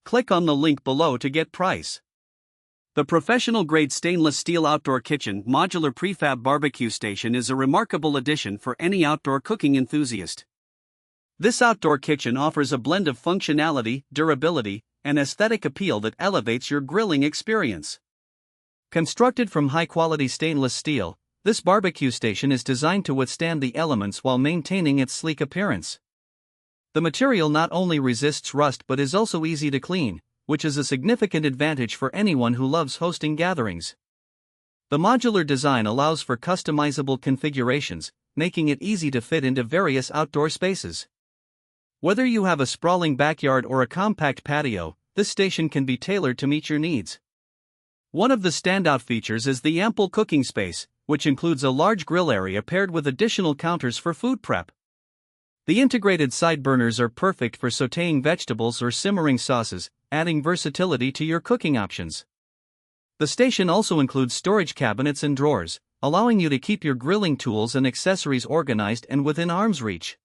Click on the link below to get price. The professional-grade stainless steel outdoor kitchen Modular Prefab BBQ Station is a remarkable addition for any outdoor cooking enthusiast. This outdoor kitchen offers a blend of functionality, durability, and aesthetic appeal that elevates your grilling experience. Constructed from high-quality stainless steel, this barbecue station is designed to withstand the elements while maintaining its sleek appearance. The material not only resists rust but is also easy to clean, which is a significant advantage for anyone who loves hosting gatherings. The modular design allows for customizable configurations, making it easy to fit into various outdoor spaces. Whether you have a sprawling backyard or a compact patio, this station can be tailored to meet your needs. One of the standout features is the ample cooking space, which includes a large grill area paired with additional counters for food prep. The integrated side burners are perfect for sautéing vegetables or simmering sauces, adding versatility to your cooking options. The station also includes storage cabinets and drawers, allowing you to keep your grilling tools and accessories organized and within arm's reach.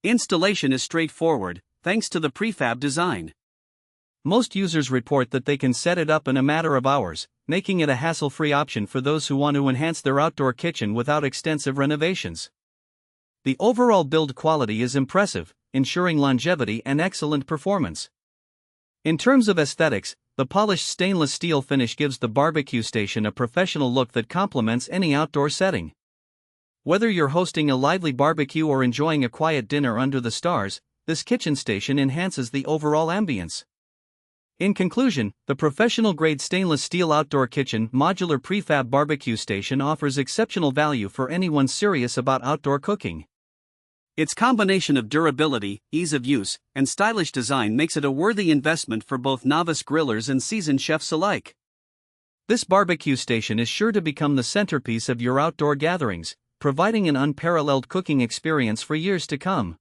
Installation is straightforward, thanks to the prefab design. Most users report that they can set it up in a matter of hours, making it a hassle-free option for those who want to enhance their outdoor kitchen without extensive renovations. The overall build quality is impressive, ensuring longevity and excellent performance. In terms of aesthetics, the polished stainless steel finish gives the barbecue station a professional look that complements any outdoor setting. Whether you're hosting a lively barbecue or enjoying a quiet dinner under the stars, this kitchen station enhances the overall ambience. In conclusion, the professional-grade stainless steel outdoor kitchen Modular Prefab BBQ Station offers exceptional value for anyone serious about outdoor cooking. Its combination of durability, ease of use, and stylish design makes it a worthy investment for both novice grillers and seasoned chefs alike. This barbecue station is sure to become the centerpiece of your outdoor gatherings, providing an unparalleled cooking experience for years to come.